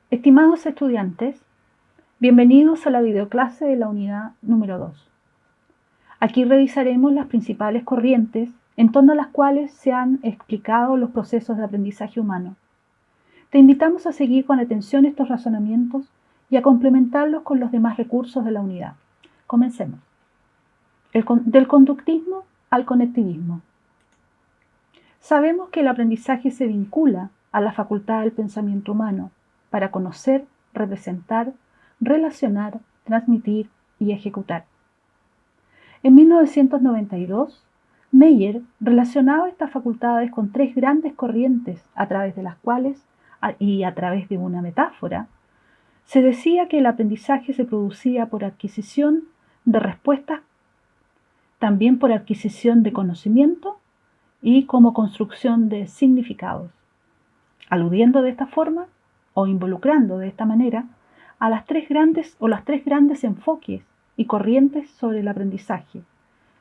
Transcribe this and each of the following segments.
Estimados estudiantes, bienvenidos a la videoclase de la unidad número 2. Aquí revisaremos las principales corrientes en torno a las cuales se han explicado los procesos de aprendizaje humano. Te invitamos a seguir con atención estos razonamientos y a complementarlos con los demás recursos de la unidad. Comencemos. Del conductismo al conectivismo. Sabemos que el aprendizaje se vincula a la facultad del pensamiento humano para conocer, representar, relacionar, transmitir y ejecutar. En 1992, Meyer relacionaba estas facultades con tres grandes corrientes a través de las cuales, y a través de una metáfora, se decía que el aprendizaje se producía por adquisición de respuestas, también por adquisición de conocimiento y como construcción de significados, aludiendo de esta forma o involucrando de esta manera a las tres grandes enfoques y corrientes sobre el aprendizaje,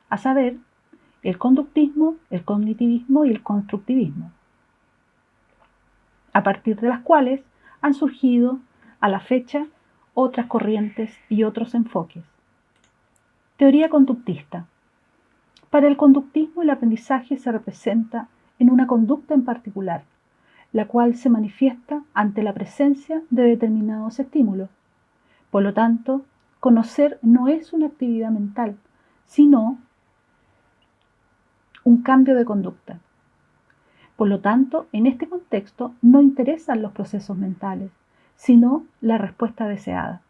a saber, el conductismo, el cognitivismo y el constructivismo, a partir de las cuales han surgido a la fecha otras corrientes y otros enfoques. Teoría conductista. Para el conductismo, el aprendizaje se representa en una conducta en particular, la cual se manifiesta ante la presencia de determinados estímulos. Por lo tanto, conocer no es una actividad mental, sino un cambio de conducta. Por lo tanto, en este contexto no interesan los procesos mentales, sino la respuesta deseada.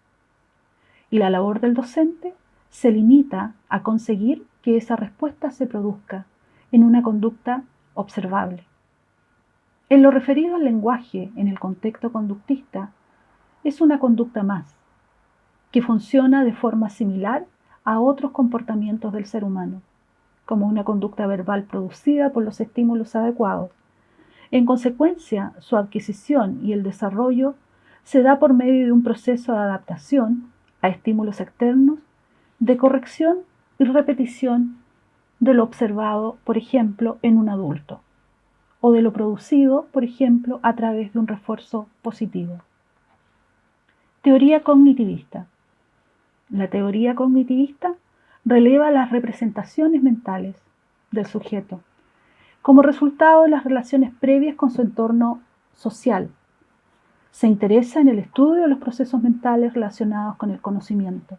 Y la labor del docente se limita a conseguir que esa respuesta se produzca en una conducta observable. En lo referido al lenguaje en el contexto conductista, es una conducta más, que funciona de forma similar a otros comportamientos del ser humano, como una conducta verbal producida por los estímulos adecuados. En consecuencia, su adquisición y el desarrollo se da por medio de un proceso de adaptación a estímulos externos, de corrección y repetición de lo observado, por ejemplo, en un adulto, o de lo producido, por ejemplo, a través de un refuerzo positivo. Teoría cognitivista. La teoría cognitivista releva las representaciones mentales del sujeto como resultado de las relaciones previas con su entorno social. Se interesa en el estudio de los procesos mentales relacionados con el conocimiento,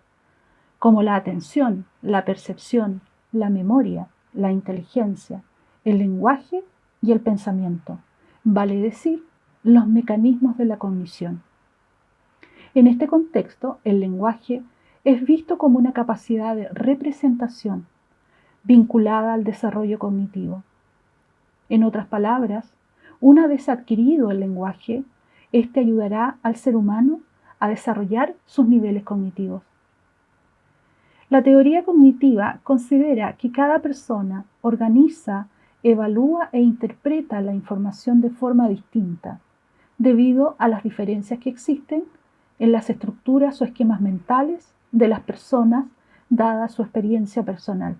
como la atención, la percepción, la memoria, la inteligencia, el lenguaje y el pensamiento, vale decir, los mecanismos de la cognición. En este contexto, el lenguaje es visto como una capacidad de representación vinculada al desarrollo cognitivo. En otras palabras, una vez adquirido el lenguaje, este ayudará al ser humano a desarrollar sus niveles cognitivos. La teoría cognitiva considera que cada persona organiza, evalúa e interpreta la información de forma distinta, debido a las diferencias que existen en las estructuras o esquemas mentales de las personas dada su experiencia personal.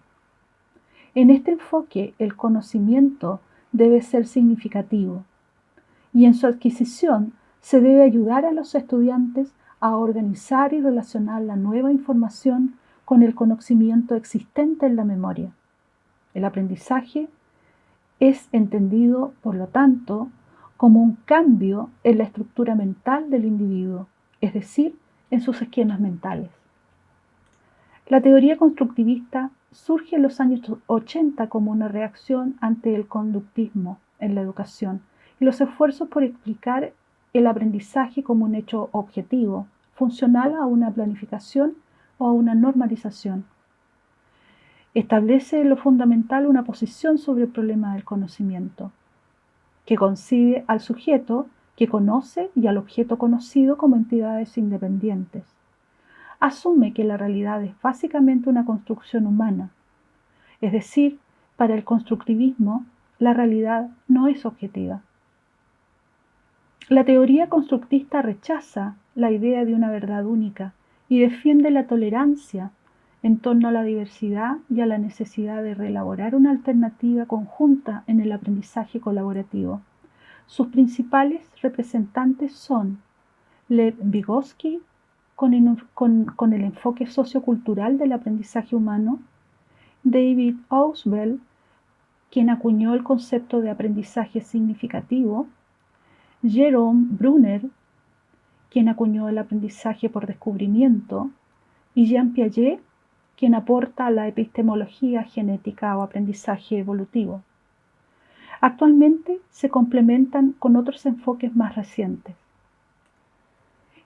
En este enfoque, el conocimiento debe ser significativo y en su adquisición se debe ayudar a los estudiantes a organizar y relacionar la nueva información con el conocimiento existente en la memoria. El aprendizaje es entendido, por lo tanto, como un cambio en la estructura mental del individuo, es decir, en sus esquemas mentales. La teoría constructivista surge en los años 80 como una reacción ante el conductismo en la educación y los esfuerzos por explicar el aprendizaje como un hecho objetivo, funcional a una planificación o a una normalización. Establece en lo fundamental una posición sobre el problema del conocimiento, que concibe al sujeto que conoce y al objeto conocido como entidades independientes. Asume que la realidad es básicamente una construcción humana, es decir, para el constructivismo, la realidad no es objetiva. La teoría constructista rechaza la idea de una verdad única y defiende la tolerancia en torno a la diversidad y a la necesidad de reelaborar una alternativa conjunta en el aprendizaje colaborativo. Sus principales representantes son Lev Vygotsky con el enfoque sociocultural del aprendizaje humano, David Ausubel, quien acuñó el concepto de aprendizaje significativo, Jerome Bruner, quien acuñó el aprendizaje por descubrimiento, y Jean Piaget, quien aporta la epistemología genética o aprendizaje evolutivo. Actualmente se complementan con otros enfoques más recientes.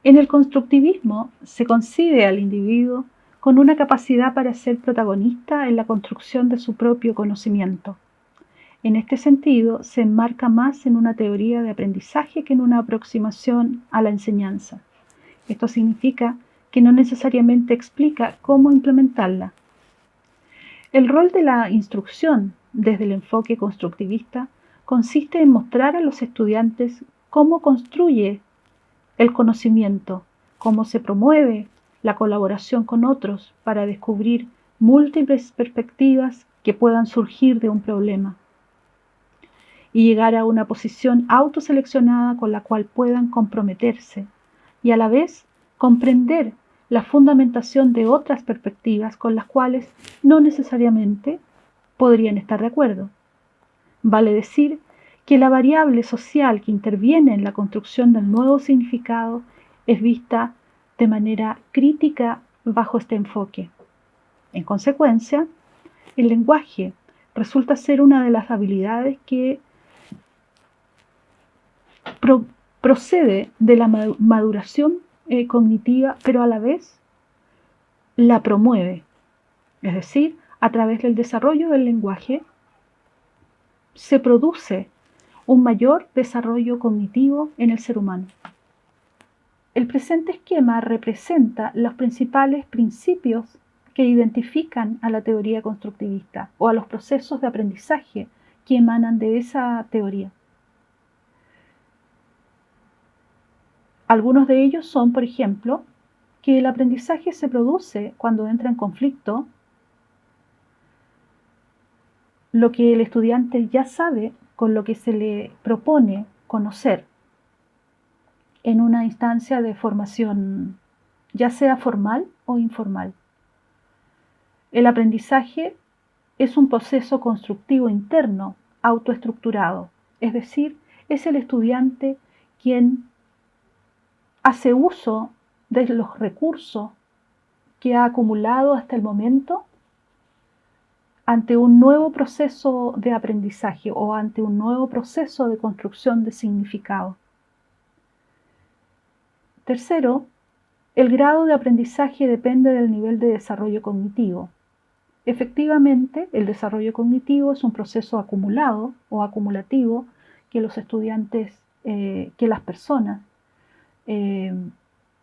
En el constructivismo se concibe al individuo con una capacidad para ser protagonista en la construcción de su propio conocimiento. En este sentido, se enmarca más en una teoría de aprendizaje que en una aproximación a la enseñanza. Esto significa que no necesariamente explica cómo implementarla. El rol de la instrucción desde el enfoque constructivista consiste en mostrar a los estudiantes cómo construye el conocimiento, cómo se promueve la colaboración con otros para descubrir múltiples perspectivas que puedan surgir de un problema y llegar a una posición autoseleccionada con la cual puedan comprometerse y a la vez comprender la fundamentación de otras perspectivas con las cuales no necesariamente podrían estar de acuerdo. Vale decir que la variable social que interviene en la construcción del nuevo significado es vista de manera crítica bajo este enfoque. En consecuencia, el lenguaje resulta ser una de las habilidades que procede de la maduración cognitiva, pero a la vez la promueve. Es decir, a través del desarrollo del lenguaje se produce un mayor desarrollo cognitivo en el ser humano. El presente esquema representa los principales principios que identifican a la teoría constructivista o a los procesos de aprendizaje que emanan de esa teoría. Algunos de ellos son, por ejemplo, que el aprendizaje se produce cuando entra en conflicto lo que el estudiante ya sabe con lo que se le propone conocer en una instancia de formación, ya sea formal o informal. El aprendizaje es un proceso constructivo interno, autoestructurado, es decir, es el estudiante quien hace uso de los recursos que ha acumulado hasta el momento ante un nuevo proceso de aprendizaje o ante un nuevo proceso de construcción de significado. Tercero, el grado de aprendizaje depende del nivel de desarrollo cognitivo. Efectivamente, el desarrollo cognitivo es un proceso acumulado o acumulativo que los estudiantes, que las personas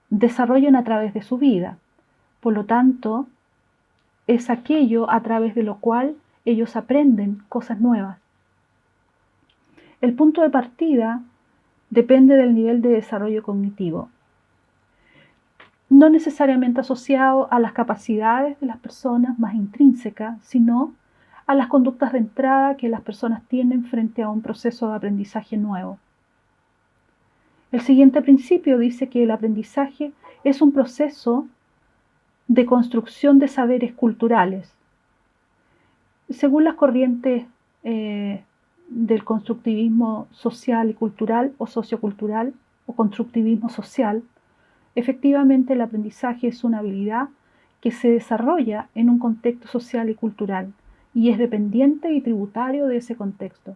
desarrollan a través de su vida. Por lo tanto, es aquello a través de lo cual ellos aprenden cosas nuevas. El punto de partida depende del nivel de desarrollo cognitivo, no necesariamente asociado a las capacidades de las personas más intrínsecas, sino a las conductas de entrada que las personas tienen frente a un proceso de aprendizaje nuevo. El siguiente principio dice que el aprendizaje es un proceso de construcción de saberes culturales. Según las corrientes del constructivismo social y cultural o sociocultural o constructivismo social, efectivamente el aprendizaje es una habilidad que se desarrolla en un contexto social y cultural y es dependiente y tributario de ese contexto.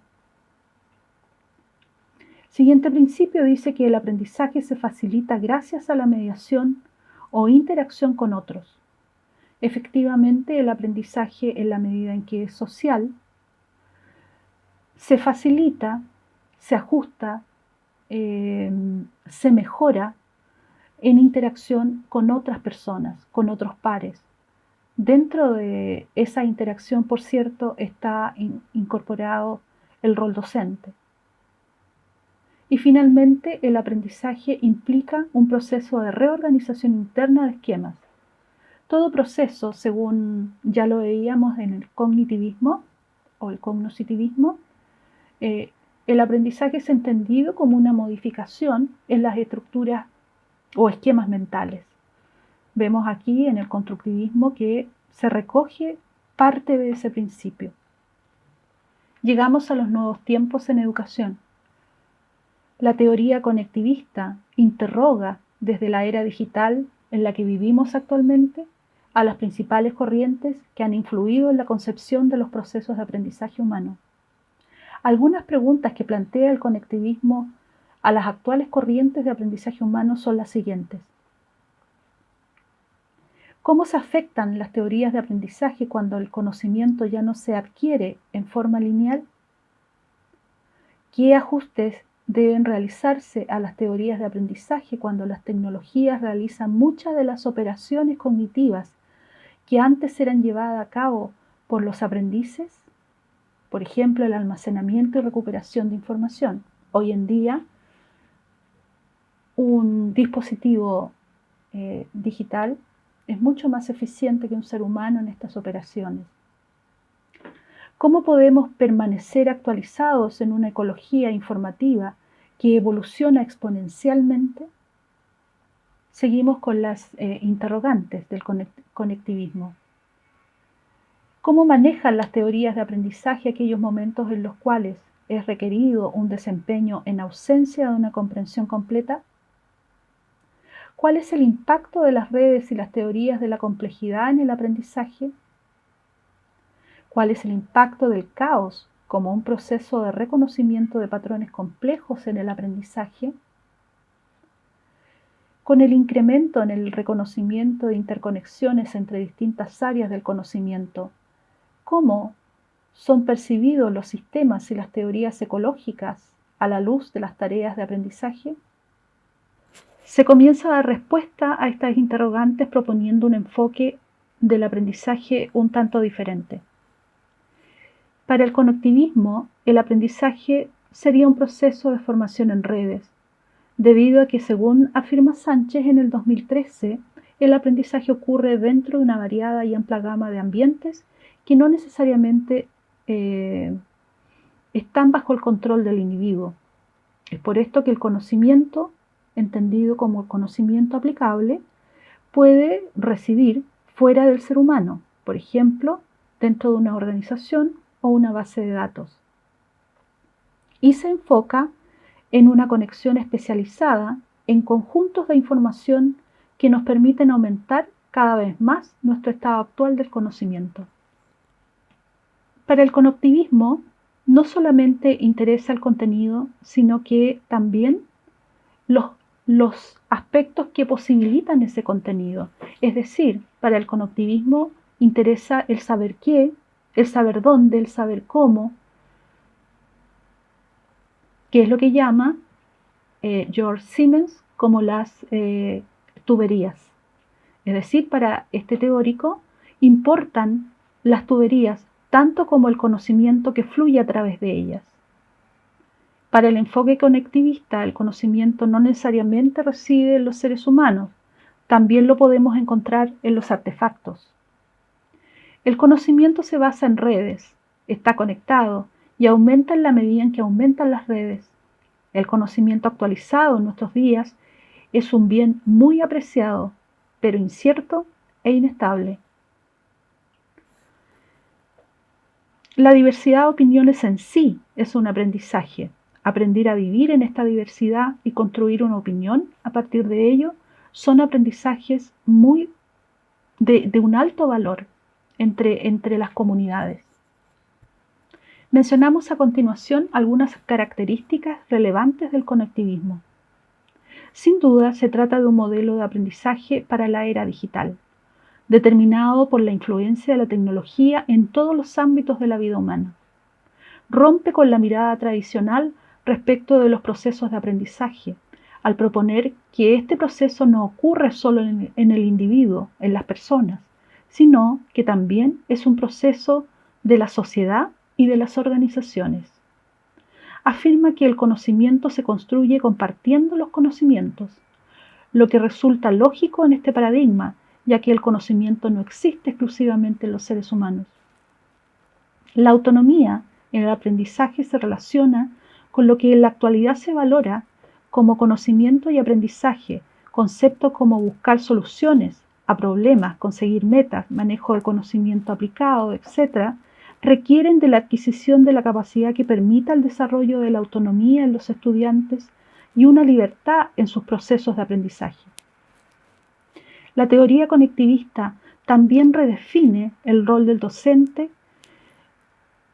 Siguiente principio dice que el aprendizaje se facilita gracias a la mediación o interacción con otros. Efectivamente, el aprendizaje, en la medida en que es social, se facilita, se ajusta, se mejora en interacción con otras personas, con otros pares. Dentro de esa interacción, por cierto, está incorporado el rol docente. Y finalmente, el aprendizaje implica un proceso de reorganización interna de esquemas. Todo proceso, según ya lo veíamos en el cognitivismo o el cognoscitivismo, el aprendizaje es entendido como una modificación en las estructuras o esquemas mentales. Vemos aquí en el constructivismo que se recoge parte de ese principio. Llegamos a los nuevos tiempos en educación. La teoría conectivista interroga desde la era digital en la que vivimos actualmente a las principales corrientes que han influido en la concepción de los procesos de aprendizaje humano. Algunas preguntas que plantea el conectivismo a las actuales corrientes de aprendizaje humano son las siguientes. ¿Cómo se afectan las teorías de aprendizaje cuando el conocimiento ya no se adquiere en forma lineal? ¿Qué ajustes deben realizarse a las teorías de aprendizaje cuando las tecnologías realizan muchas de las operaciones cognitivas que antes eran llevadas a cabo por los aprendices? Por ejemplo, el almacenamiento y recuperación de información. Hoy en día, un dispositivo digital es mucho más eficiente que un ser humano en estas operaciones. ¿Cómo podemos permanecer actualizados en una ecología informativa que evoluciona exponencialmente? Seguimos con las interrogantes del conectivismo. ¿Cómo manejan las teorías de aprendizaje aquellos momentos en los cuales es requerido un desempeño en ausencia de una comprensión completa? ¿Cuál es el impacto de las redes y las teorías de la complejidad en el aprendizaje? ¿Cuál es el impacto del caos como un proceso de reconocimiento de patrones complejos en el aprendizaje? Con el incremento en el reconocimiento de interconexiones entre distintas áreas del conocimiento, ¿cómo son percibidos los sistemas y las teorías ecológicas a la luz de las tareas de aprendizaje? Se comienza a dar respuesta a estas interrogantes proponiendo un enfoque del aprendizaje un tanto diferente. Para el conectivismo, el aprendizaje sería un proceso de formación en redes, debido a que, según afirma Sánchez en el 2013, el aprendizaje ocurre dentro de una variada y amplia gama de ambientes que no necesariamente están bajo el control del individuo. Es por esto que el conocimiento, entendido como el conocimiento aplicable, puede residir fuera del ser humano, por ejemplo, dentro de una organización o una base de datos. Y se enfoca en una conexión especializada en conjuntos de información que nos permiten aumentar cada vez más nuestro estado actual del conocimiento. Para el conectivismo, no solamente interesa el contenido, sino que también los aspectos que posibilitan ese contenido. Es decir, para el conectivismo interesa el saber qué, el saber dónde, el saber cómo, que es lo que llama George Siemens como las tuberías. Es decir, para este teórico importan las tuberías tanto como el conocimiento que fluye a través de ellas. Para el enfoque conectivista, el conocimiento no necesariamente reside en los seres humanos, también lo podemos encontrar en los artefactos. El conocimiento se basa en redes, está conectado y aumenta en la medida en que aumentan las redes. El conocimiento actualizado en nuestros días es un bien muy apreciado, pero incierto e inestable. La diversidad de opiniones en sí es un aprendizaje. Aprender a vivir en esta diversidad y construir una opinión a partir de ello son aprendizajes de un alto valor entre las comunidades. Mencionamos a continuación algunas características relevantes del conectivismo. Sin duda, se trata de un modelo de aprendizaje para la era digital, determinado por la influencia de la tecnología en todos los ámbitos de la vida humana. Rompe con la mirada tradicional respecto de los procesos de aprendizaje, al proponer que este proceso no ocurre solo en el individuo, en las personas, sino que también es un proceso de la sociedad y de las organizaciones. Afirma que el conocimiento se construye compartiendo los conocimientos, lo que resulta lógico en este paradigma, ya que el conocimiento no existe exclusivamente en los seres humanos. La autonomía en el aprendizaje se relaciona con lo que en la actualidad se valora como conocimiento y aprendizaje Conceptos como buscar soluciones a problemas, conseguir metas, manejo de conocimiento aplicado, etc., requieren de la adquisición de la capacidad que permita el desarrollo de la autonomía en los estudiantes y una libertad en sus procesos de aprendizaje. La teoría conectivista también redefine el rol del docente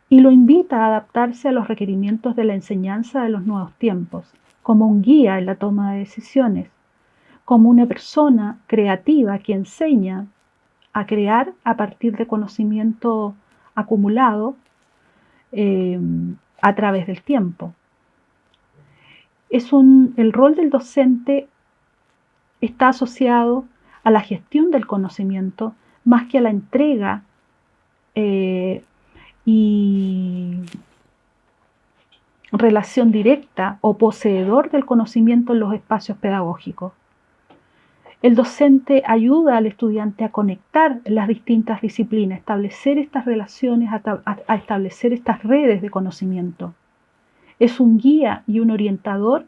y lo invita a adaptarse a los requerimientos de la enseñanza de los nuevos tiempos, como un guía en la toma de decisiones, como una persona creativa que enseña a crear a partir de conocimiento acumulado a través del tiempo. El rol del docente está asociado a la gestión del conocimiento más que a la entrega y relación directa o poseedor del conocimiento en los espacios pedagógicos. El docente ayuda al estudiante a conectar las distintas disciplinas, establecer estas relaciones, a establecer estas redes de conocimiento. Es un guía y un orientador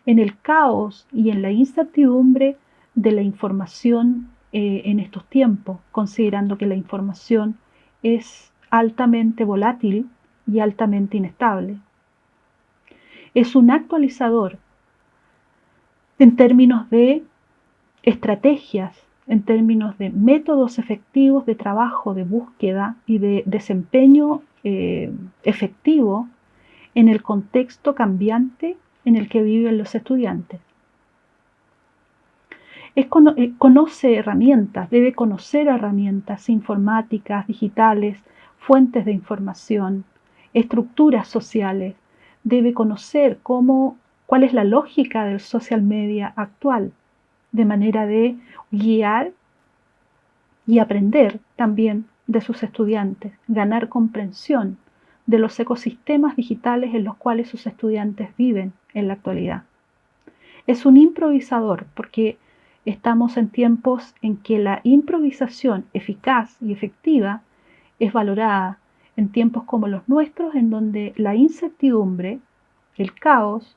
en el caos y en la incertidumbre de la información en estos tiempos, considerando que la información es altamente volátil y altamente inestable. Es un actualizador en términos de estrategias, en términos de métodos efectivos de trabajo, de búsqueda y de desempeño efectivo en el contexto cambiante en el que viven los estudiantes. Conoce herramientas, debe conocer herramientas informáticas, digitales, fuentes de información, estructuras sociales, debe conocer cuál es la lógica del social media actual, de manera de guiar y aprender también de sus estudiantes, ganar comprensión de los ecosistemas digitales en los cuales sus estudiantes viven en la actualidad. Es un improvisador porque estamos en tiempos en que la improvisación eficaz y efectiva es valorada, en tiempos como los nuestros, en donde la incertidumbre, el caos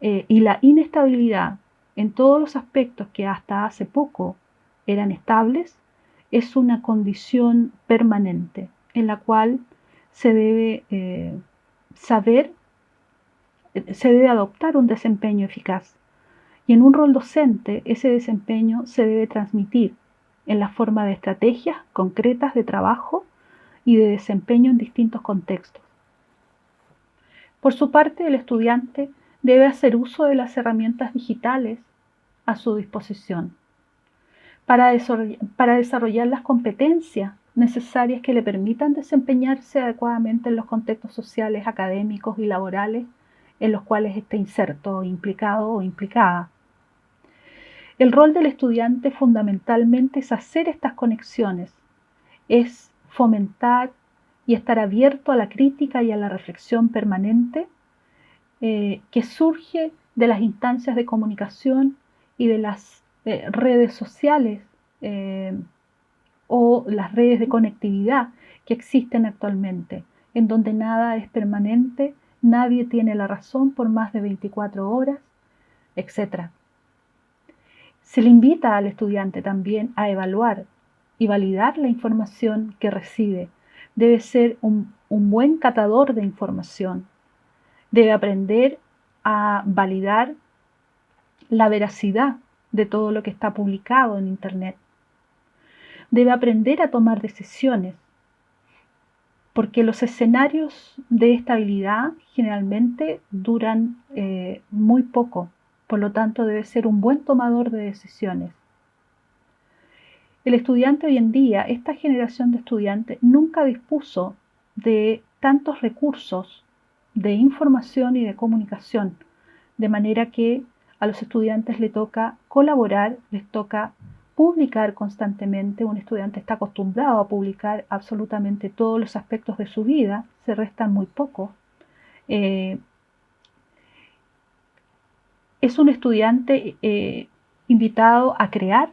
y la inestabilidad en todos los aspectos que hasta hace poco eran estables, es una condición permanente en la cual se debe se debe adoptar un desempeño eficaz. Y en un rol docente, ese desempeño se debe transmitir en la forma de estrategias concretas de trabajo y de desempeño en distintos contextos. Por su parte, el estudiante debe hacer uso de las herramientas digitales a su disposición para desarrollar las competencias necesarias que le permitan desempeñarse adecuadamente en los contextos sociales, académicos y laborales en los cuales esté inserto, implicado o implicada. El rol del estudiante fundamentalmente es hacer estas conexiones, es fomentar y estar abierto a la crítica y a la reflexión permanente que surge de las instancias de comunicación y de las redes sociales o las redes de conectividad que existen actualmente, en donde nada es permanente, nadie tiene la razón por más de 24 horas, etc. Se le invita al estudiante también a evaluar y validar la información que recibe. Debe ser un buen catador de información. Debe aprender a validar la veracidad de todo lo que está publicado en Internet. Debe aprender a tomar decisiones, porque los escenarios de estabilidad generalmente duran muy poco. Por lo tanto, debe ser un buen tomador de decisiones. El estudiante hoy en día, esta generación de estudiantes, nunca dispuso de tantos recursos de información y de comunicación, de manera que a los estudiantes les toca colaborar, les toca publicar constantemente. Un estudiante está acostumbrado a publicar absolutamente todos los aspectos de su vida, se restan muy pocos. Es un estudiante invitado a crear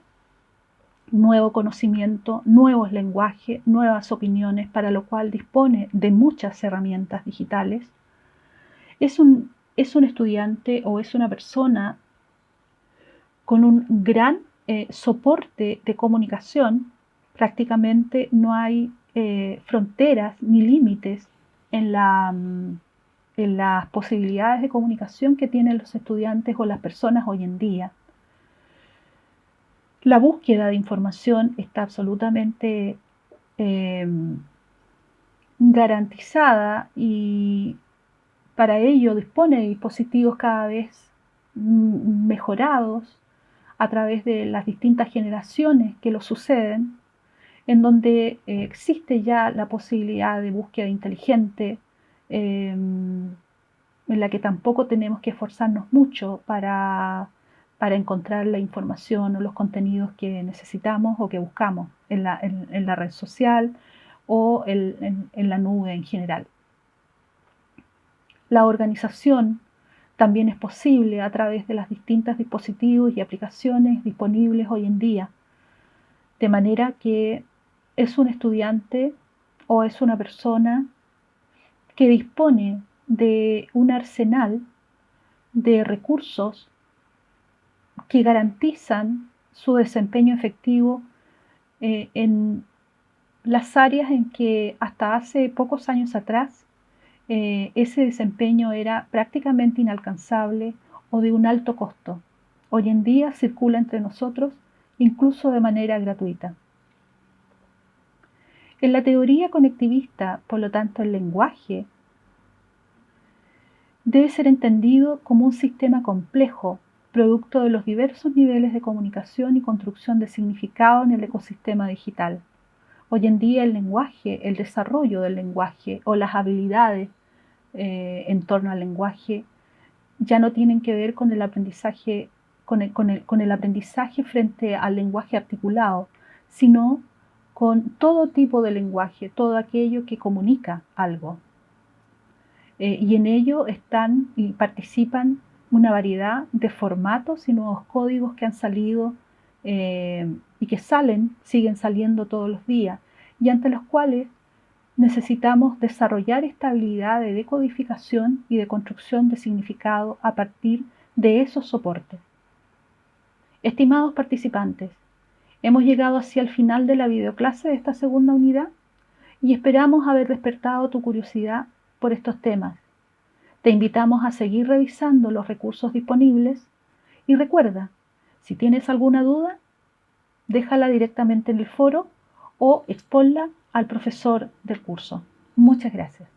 nuevo conocimiento, nuevos lenguajes, nuevas opiniones, para lo cual dispone de muchas herramientas digitales. Es un estudiante o es una persona con un gran soporte de comunicación. Prácticamente no hay fronteras ni límites en las posibilidades de comunicación que tienen los estudiantes o las personas hoy en día. La búsqueda de información está absolutamente garantizada, y para ello dispone de dispositivos cada vez mejorados a través de las distintas generaciones que lo suceden, en donde existe ya la posibilidad de búsqueda inteligente, en la que tampoco tenemos que esforzarnos mucho para encontrar la información o los contenidos que necesitamos o que buscamos en la red social o en la nube en general. La organización también es posible a través de los distintos dispositivos y aplicaciones disponibles hoy en día, de manera que es un estudiante o es una persona que dispone de un arsenal de recursos que garantizan su desempeño efectivo en las áreas en que hasta hace pocos años atrás ese desempeño era prácticamente inalcanzable o de un alto costo. Hoy en día circula entre nosotros incluso de manera gratuita. En la teoría conectivista, por lo tanto, el lenguaje debe ser entendido como un sistema complejo, producto de los diversos niveles de comunicación y construcción de significado en el ecosistema digital. Hoy en día el lenguaje, el desarrollo del lenguaje o las habilidades en torno al lenguaje ya no tienen que ver con el aprendizaje, con el aprendizaje frente al lenguaje articulado, sino con todo tipo de lenguaje, todo aquello que comunica algo. Y en ello están y participan una variedad de formatos y nuevos códigos que han salido y que siguen saliendo todos los días, y ante los cuales necesitamos desarrollar esta habilidad de decodificación y de construcción de significado a partir de esos soportes. Estimados participantes, hemos llegado hacia el final de la videoclase de esta segunda unidad y esperamos haber despertado tu curiosidad por estos temas. Te invitamos a seguir revisando los recursos disponibles y recuerda, si tienes alguna duda, déjala directamente en el foro o exponla al profesor del curso. Muchas gracias.